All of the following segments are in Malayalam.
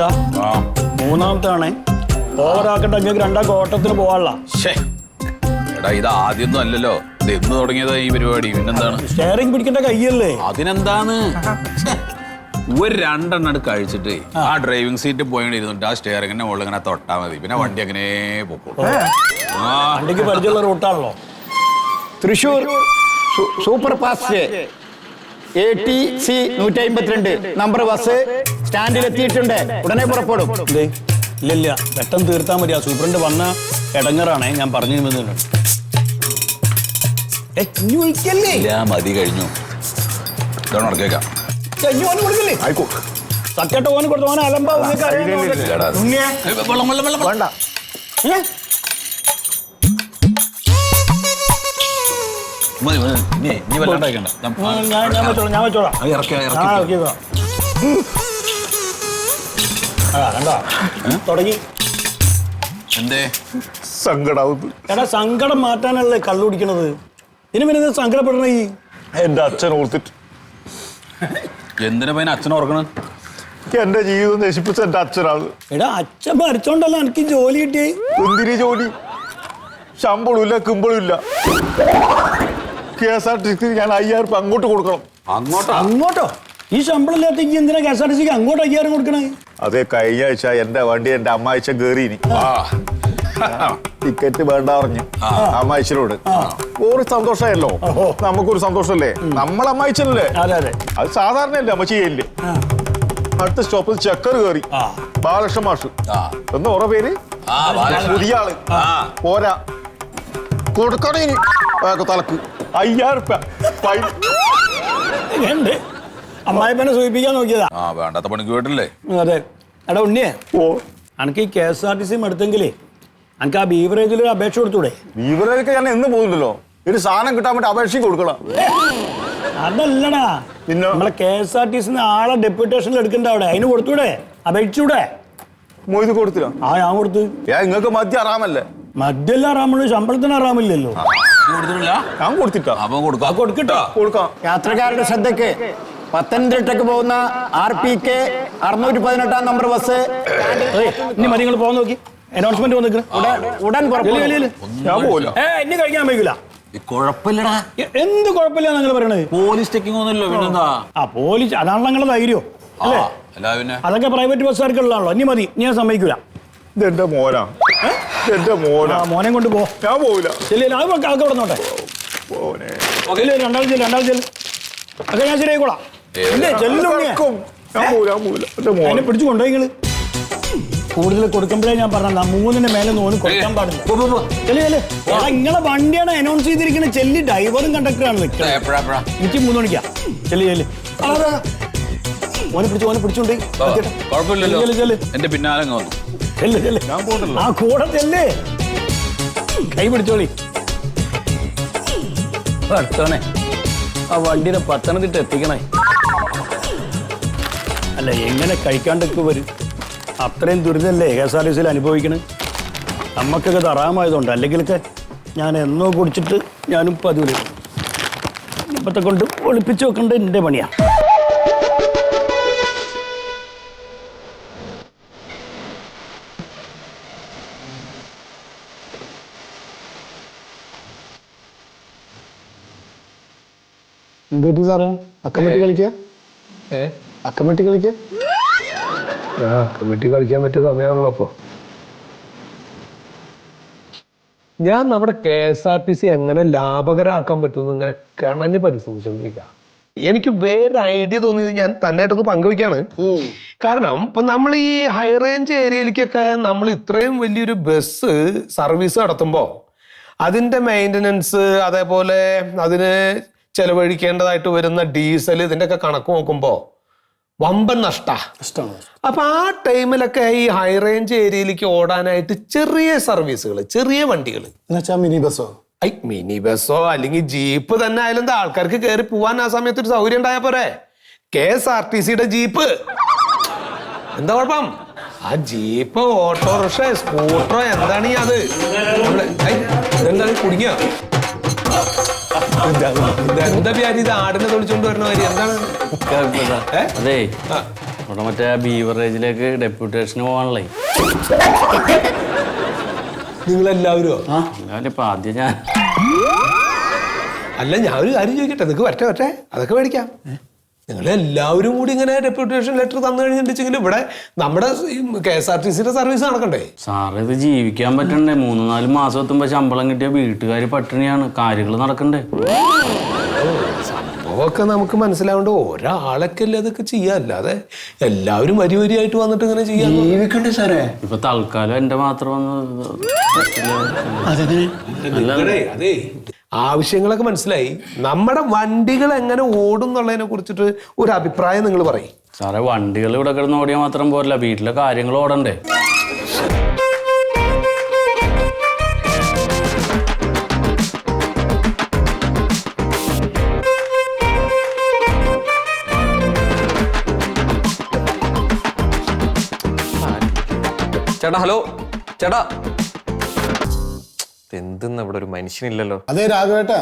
ചേട്ടാ മൂന്നാമത്താണ് ഓവറാക്കട്ടെ അങ്ങക്ക് രണ്ടാൾക്ക് ഓട്ടത്തിന് പോവാനുള്ള. എടാ ഇത് ആദ്യമൊന്നും അല്ലല്ലോ, ഇത് എന്ന് തുടങ്ങിയതാ ഈ പരിപാടി. പിന്നെന്താണ് സ്റ്റെയറിംഗ് പിടിക്കേണ്ട കയ്യല്ലേ? അതിനെന്താണ് ഒരു രണ്ടെണ്ണം കഴിച്ചിട്ട് ആ ഡ്രൈവിംഗ് സീറ്റ് പോയിരുന്നിട്ട് ആ സ്റ്റെയറിങ്ങിന്റെ മുകളിൽ ഇങ്ങനെ തൊട്ടാ മതി, പിന്നെ വണ്ടി അങ്ങനെ പൊക്കോളൂ. വണ്ടിക്ക് പരിചയമുള്ള റൂട്ടാണല്ലോ. Thrissur super fast ATC 152 number bus സ്റ്റാൻഡിലെത്തിയിട്ടുണ്ട്. ഉടനെ പുറപ്പെടും. ഇല്ല പെട്ടെന്ന് തീർത്താൽ മതി. ആ സൂപ്രണ്ട് വന്ന ഇടങ്ങറാണേ, ഞാൻ പറഞ്ഞു തന്നിട്ടുണ്ട്. മതി കഴിഞ്ഞു. നടക്കേക്കാം സക്കേട്ട് ഓന് കൊടുത്തു. ഓനെ അലമ്പാ വേണ്ട. ഞാൻ വെച്ചോളാം. തുടങ്ങി എന്തേ സങ്കടാവുന്നു. എടാ സങ്കടം മാറ്റാനല്ലേ കള്ളു കുടിക്കണത്. ഇനി പിന്നെ സങ്കടപ്പെടണ ഈ എന്റെ അച്ഛൻ ഓർത്തിട്ട്. എന്തിനാ പയ്യനെ അച്ഛൻ ഓർക്കണം? എന്റെ ജീവിതം നശിപ്പിച്ച എന്റെ അച്ഛനാണ്. എടാ അച്ഛൻ മരിച്ചോണ്ടല്ലോ എനിക്ക് ജോലി കിട്ടിയേ. എന്തിനു ജോലി? ശമ്പളമില്ല, കുമ്പളുമില്ല. KSRTC ഞാൻ 5000 രൂപ അങ്ങോട്ട് കൊടുക്കണം. അങ്ങോട്ടോ? ഈ ശമ്പളം ഇല്ലാത്തേക്ക് എന്തിനാ KSRTC അങ്ങോട്ട് 5000 കൊടുക്കണേ? അതെ, കഴിഞ്ഞ ആഴ്ച എന്റെ വണ്ടി എന്റെ അമ്മായിച്ച കേറിയിനി. ടിക്കറ്റ് വേണ്ട പറഞ്ഞു അമ്മായിച്ചനോട്. ഒരു സന്തോഷമായല്ലോ, നമുക്കൊരു സന്തോഷല്ലേ. നമ്മളമ്മായിച്ചനല്ലേ, അത് സാധാരണയല്ലേ അമ്മ ചെയ്യല്ലേ. അടുത്ത സ്റ്റോപ്പിൽ ചക്കർ കയറി. ബാലകൃഷ്ണ മാഷ് എന്ന് ഓരോ പേര്. പുതിയ ആള് പോരാ, കൊടുക്കണേ തലക്ക് 5000 രൂപ ഫൈൻ. അമ്മായിപ്പനെ സൂചിപ്പിക്കാൻ നോക്കിയതാ. വേണ്ടാത്ത പണിക്ക് പോയിട്ടില്ലേ? അതെ. എടാ ഉണ്ണിയെ, എനിക്ക് ഈ KSRTC എടുത്തെങ്കിലേ എനിക്ക് ആ ബീവറേജിൽ ഒരു അപേക്ഷ കൊടുത്തൂടെ? ബീവറേജൊക്കെ ഞാൻ എന്ന് പോകുന്നില്ലല്ലോ, ഒരു സാധനം കിട്ടാൻ വേണ്ടി അപേക്ഷ കൊടുക്കണം. അതല്ലടാ, നമ്മളെ KSRTC ആളെ ഡെപ്യൂട്ടേഷനിൽ എടുക്കണ്ട അവിടെ, അതിന് കൊടുത്തൂടെ? അപേക്ഷിച്ചൂടെ? മൊയ്ത് കൊടുത്തില്ല? ഞാൻ കൊടുത്തു. നിങ്ങൾക്ക് മദ്യം അറാമല്ലേ? മദ്യല്ല അറാമുള്ളൂ, ശമ്പളത്തിന് അറാമില്ലല്ലോ. ഞാൻ കൊടുത്തിട്ടോ. കൊടുക്കാം. യാത്രക്കാരുടെ ശ്രദ്ധയ്ക്ക് പത്തനംതിട്ടക്ക് പോകുന്ന RPK 618 നമ്പർ ബസ്. ഇനി മതി, നിങ്ങൾ പോകാൻ നോക്കി. അനൗൺസ്മെന്റ് ഉടൻ ഇനി കഴിക്കാൻ വയ്ക്കില്ല. കുഴപ്പമില്ലടാ. എന്ത് കുഴപ്പമില്ല നിങ്ങൾ പറയണത്? പോലീസ് ചെക്കിംഗ് ഒന്നുമില്ലോ. പിന്നെന്താ? പോലീസ് അതാണല്ലോ നിങ്ങളുടെ ധൈര്യം അല്ലേ? അതൊക്കെ പ്രൈവറ്റ് ബസ്സുകാർക്കുള്ളതാണല്ലോ. ഇനി മതി, ഞാൻ സമ്മതിക്കൂല. ഇതെന്റെ മോനാ, എന്റെ മോനാ. മോനെ കൊണ്ട് പോ. ഞാൻ പോവില്ല. ആക്കെ വിടന്നോട്ടെ. രണ്ടാൾ ചെല്ല്. ഒക്കെ ഞാൻ ശരിയായിക്കോളാം. എന്നെ പിടിച്ചു കൊണ്ടുപോയി നിങ്ങള്. കൂടുതൽ കൊടുക്കുമ്പോഴേ ഞാൻ പറഞ്ഞ 3-ന് മേലെ ഓന് കൊടുക്കാൻ പാടില്ല. നിങ്ങളെ വണ്ടിയാണ് അനൗൺസ് ചെയ്തിരിക്കുന്നത്. ചെല്ലി ഡ്രൈവറും കണ്ടക്ടറാണ് നിൽക്കുന്നത്. എനിക്ക് 3 മണിക്കാ. ചെല്ലി ഓനെ പിടിച്ചോണ്ട് എന്റെ പിന്നാലെ ആ കൂടെ ചെല്ലേ. കൈ പിടിച്ചോളി. അടുത്തോനെ ആ വണ്ടിനെ പത്തനംതിട്ട എത്തിക്കണേ. അല്ല എങ്ങനെ കഴിക്കാണ്ടൊക്കെ വരും? അത്രയും ദുരിതല്ലേ KSRTC അനുഭവിക്കണേ. നമുക്കൊക്കെ തറാമായതുകൊണ്ട്, അല്ലെങ്കിലൊക്കെ ഞാൻ എന്നോ കുടിച്ചിട്ട് ഞാനും പതിവില്ല. ഇപ്പത്തെ കൊണ്ട് ഒളിപ്പിച്ച് വെക്കേണ്ടത് എൻ്റെ പണിയാണ്. എന്ത് സാറേ? അക്കമറ്റി കളിക്കുക? അക്കമറ്റി കളിക്കുക? കമ്മിറ്റി കളിക്കാൻ പറ്റിയ സമയമാണല്ലോ. അപ്പൊ ഞാൻ നമ്മുടെ KSRTC എങ്ങനെ ലാഭകരമാക്കാൻ പറ്റുമെന്ന് ഇങ്ങനെ കിണഞ്ഞ് പരിശ്രമിച്ചോണ്ടിരിക്കുക. എനിക്ക് വേറെ ഐഡിയ തോന്നിയത് ഞാൻ തന്നെയായിട്ടൊന്ന് പങ്കുവയ്ക്കാണ്. കാരണം ഇപ്പൊ നമ്മൾ ഈ ഹൈ റേഞ്ച് ഏരിയയിലേക്കൊക്കെ നമ്മൾ ഇത്രയും വലിയൊരു ബസ് സർവീസ് നടത്തുമ്പോൾ അതിന്റെ മെയിൻ്റനൻസ്, അതേപോലെ അതിന് ചെലവഴിക്കേണ്ടതായിട്ട് വരുന്ന ഡീസൽ, ഇതിന്റെ ഒക്കെ കണക്ക് നോക്കുമ്പോ വമ്പൻ നഷ്ടമാണ്. അപ്പൊ ആ ടൈമിലൊക്കെ ഈ ഹൈ റേഞ്ച് ഏരിയയിലേക്ക് ഓടാനായിട്ട് ചെറിയ സർവീസുകൾ, ചെറിയ വണ്ടികൾ, മിനി ബസ്സോ അല്ലെങ്കിൽ ജീപ്പ് തന്നെ ആയാലും എന്താ, ആൾക്കാർക്ക് കയറി പോവാൻ ആ സമയത്ത് ഒരു സൗകര്യം ഉണ്ടായാ പോരെ. KSRTCയുടെ ജീപ്പ് എന്താ കുഴപ്പം? ആ ജീപ്പ്, ഓട്ടോറിക്ഷ, സ്കൂട്ടറോ എന്താണ് ഈ അത് എന്താണ് കുടുങ്ങിയോ? എന്താ വ്യാധി? ഇത് ആടിനെ തൊളിച്ചോണ്ട് വരണ കാര്യം എന്താണ്? അതെ, ഇവിടെ മറ്റേ ബീവറേജിലേക്ക് ഡെപ്യൂട്ടേഷന് പോകാനുള്ളേ. നിങ്ങളെല്ലാവരും ഇപ്പൊ ആദ്യം ഞാൻ അല്ല, ഞാൻ ഒരു കാര്യം ചോദിക്കട്ടെ, നിങ്ങൾക്ക് വരട്ടെ അതൊക്കെ മേടിക്കാം. നിങ്ങളെല്ലാവരും കൂടി ഇങ്ങനെ ഡെപ്യൂട്ടേഷൻ ലെറ്റർ തന്നു കഴിഞ്ഞിട്ടുണ്ടെങ്കിൽ ഇവിടെ നമ്മുടെ KSRTCയുടെ സർവീസ് നടക്കണ്ടേ? സാറ് ഇത് ജീവിക്കാൻ പറ്റണ്ടേ? 3-4 മാസം എത്തുമ്പോ ശമ്പളം കിട്ടിയ വീട്ടുകാർ പട്ടിണിയാണ്, കാര്യങ്ങൾ നടക്കണ്ടേ? സംഭവമൊക്കെ നമുക്ക് മനസ്സിലാവേണ്ട ഒരാളൊക്കെ അല്ലേ അതൊക്കെ ചെയ്യാം, അല്ലാതെ എല്ലാവരും വരിയായിട്ട് വന്നിട്ട് ഇങ്ങനെ ചെയ്യാൻ ജീവിക്കണ്ടേ സാറേ? ഇപ്പൊ തൽക്കാലം എന്റെ മാത്രം അതെ, ആവശ്യങ്ങളൊക്കെ മനസ്സിലായി. നമ്മുടെ വണ്ടികൾ എങ്ങനെ ഓടും എന്നുള്ളതിനെ കുറിച്ചിട്ട് ഒരു അഭിപ്രായം നിങ്ങൾ പറയും. സാറേ, വണ്ടികൾ ഇവിടെ കിടന്ന് ഓടിയാൽ മാത്രം പോരല്ല, വീട്ടിലെ കാര്യങ്ങൾ ഓടണ്ടേ? ചേട്ടാ, ഹലോ ചേട്ടാ. എന്തെന്ന് ഇവിടെ ഒരു മനുഷ്യനില്ലല്ലോ. അതെ രാഘവേട്ടാ,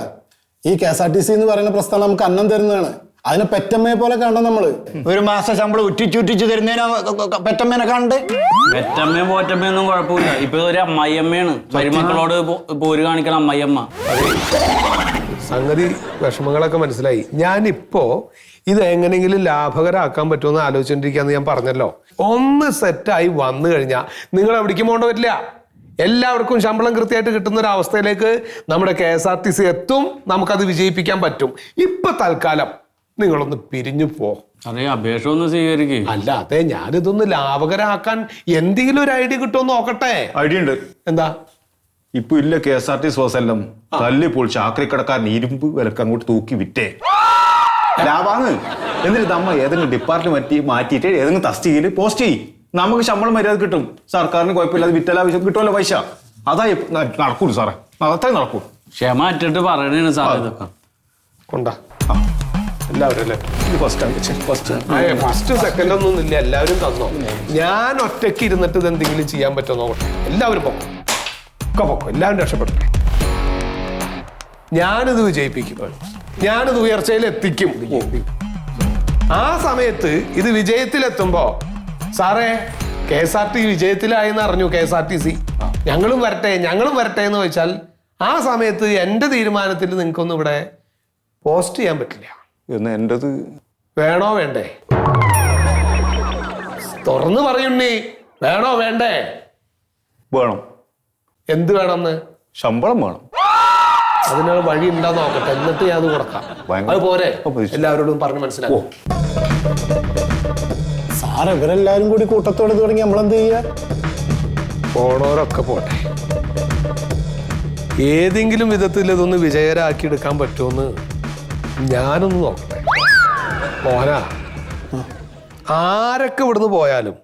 ഈ KSRTC എന്ന് പറയുന്ന പ്രസ്ഥാനം നമുക്ക് അന്നം തരുന്നതാണ്. അതിനെ പെറ്റമ്മയെ പോലെ കാണണം നമ്മള്. ഒരു മാസം ശമ്പളം ഉറ്റിച്ചു തരുന്നതിനാ പെറ്റമ്മേനെ കാണണ്ടേ? പെറ്റമ്മയും പോറ്റമ്മയൊന്നും കുഴപ്പമില്ല. ഇപ്പൊ ഒരു അമ്മായിയമ്മയാണ്, മരുമക്കളോട് പോര് കാണിക്കണ അമ്മായിയമ്മ. സംഗതി വിഷമങ്ങളൊക്കെ മനസ്സിലായി. ഞാനിപ്പോ ഇത് എങ്ങനെയെങ്കിലും ലാഭകരമാക്കാൻ പറ്റുമെന്ന് ആലോചിച്ചോണ്ടിരിക്കാന്ന് ഞാൻ പറഞ്ഞല്ലോ. ഒന്ന് സെറ്റായി വന്നു കഴിഞ്ഞാൽ നിങ്ങൾ എവിടേക്കും പോകേണ്ട പറ്റില്ല. എല്ലാവർക്കും ശമ്പളം കൃത്യമായിട്ട് കിട്ടുന്ന ഒരു അവസ്ഥയിലേക്ക് നമ്മുടെ KSRTC എത്തും. നമുക്കത് വിജയിപ്പിക്കാൻ പറ്റും. ഇപ്പൊ തൽക്കാലം നിങ്ങളൊന്ന് പിരിഞ്ഞു പോ. അതെ, അപേക്ഷ ഒന്ന് സ്വീകരിക്കും. അല്ല, അതെ, ഞാനിതൊന്ന് ലാഭകരമാക്കാൻ എന്തെങ്കിലും ഒരു ഐഡിയ കിട്ടുമെന്ന് നോക്കട്ടെ. ഐഡിയ ഉണ്ട്. എന്താ? ഇപ്പൊ ഇല്ല KSRTC ബസ്സെല്ലാം തല്ലിപ്പോൾ ചാക്രിക്കടക്കാരൻ ഇരുമ്പ് വിലക്ക് അങ്ങോട്ട് തൂക്കി വിറ്റേ ലാഭാണ്. എന്നിട്ട് നമ്മ ഏതെങ്കിലും ഡിപ്പാർട്ട്മെന്റ് മാറ്റിയിട്ട് ഏതെങ്കിലും തസ്തികയിൽ പോസ്റ്റ് ചെയ്യും. നമുക്ക് ശമ്പളം മര്യാദ കിട്ടും. സർക്കാരിന് കുഴപ്പമില്ലാതെ വിറ്റലാവശ്യം കിട്ടുമല്ലോ പൈസ. അതായി നടക്കൂല സാറേ, അതത്രേ നടക്കൂ. ക്ഷമ അറ്റിട്ട് പറയണേണ് സാർ ഇതൊക്കെ. കൊണ്ടാ എല്ലാവരും അല്ലേ? ഫസ്റ്റ് സെക്കൻഡ് ഒന്നും ഇല്ല, എല്ലാവരും തന്നോ. ഞാൻ ഒറ്റയ്ക്ക് ഇരുന്നിട്ട് ഇത് എന്തെങ്കിലും ചെയ്യാൻ പറ്റുമോ നോക്കട്ടെ. എല്ലാവരും പൊക്കോ, എല്ലാവരും രക്ഷപ്പെട്ടെ. ഞാനിത് വിജയിപ്പിക്കും, ഞാനിത് ഉയർച്ചയിൽ എത്തിക്കും. ആ സമയത്ത് ഇത് വിജയത്തിലെത്തുമ്പോ സാറേ KSRTC വിജയത്തിലായെന്ന് അറിഞ്ഞു KSRTC, ഞങ്ങളും വരട്ടെ എന്ന് ചോദിച്ചാൽ ആ സമയത്ത് എന്റെ തീരുമാനത്തിൽ നിങ്ങൾക്കൊന്നും ഇവിടെ പോസ്റ്റ് ചെയ്യാൻ പറ്റില്ല. എന്ന് എന്റേത് വേണോ വേണ്ടേ? തുറന്നു പറയുണ്ണി, വേണോ വേണ്ടേ? വേണം. എന്ത് വേണമെന്ന്? ശമ്പളം വേണം. അതിനുള്ള വഴി ഉണ്ടോ നോക്കട്ടെ, എന്നിട്ട് ഞാൻ അത് കൊടുക്കാം. അത് പോരെ? എല്ലാവരോടും പറഞ്ഞ് മനസ്സിലാക്കും. സാർ ഇവരെല്ലാരും കൂടി കൂട്ടത്തോടെ തുടങ്ങി നമ്മളെന്ത് ചെയ്യാ? പോണോരൊക്കെ പോട്ടെ. ഏതെങ്കിലും വിധത്തിൽ ഇതൊന്ന് വിജയകരമാക്കി എടുക്കാൻ പറ്റുമെന്ന് ഞാനൊന്ന് നോക്കട്ടെ. മോനാ, ആരൊക്കെ ഇവിടുന്ന് പോയാലും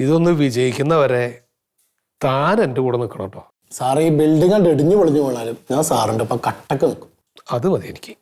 ഇതൊന്ന് വിജയിക്കുന്നവരെ താൻ എൻ്റെ കൂടെ നിൽക്കണം കേട്ടോ. സാറ് ഈ ബിൽഡിംഗ് കണ്ട് ഇടിഞ്ഞു പൊളിഞ്ഞു പോണാലും ഞാൻ സാറിന്റെ ഒപ്പം കട്ടക്ക് നിൽക്കും. അത് മതി എനിക്ക്.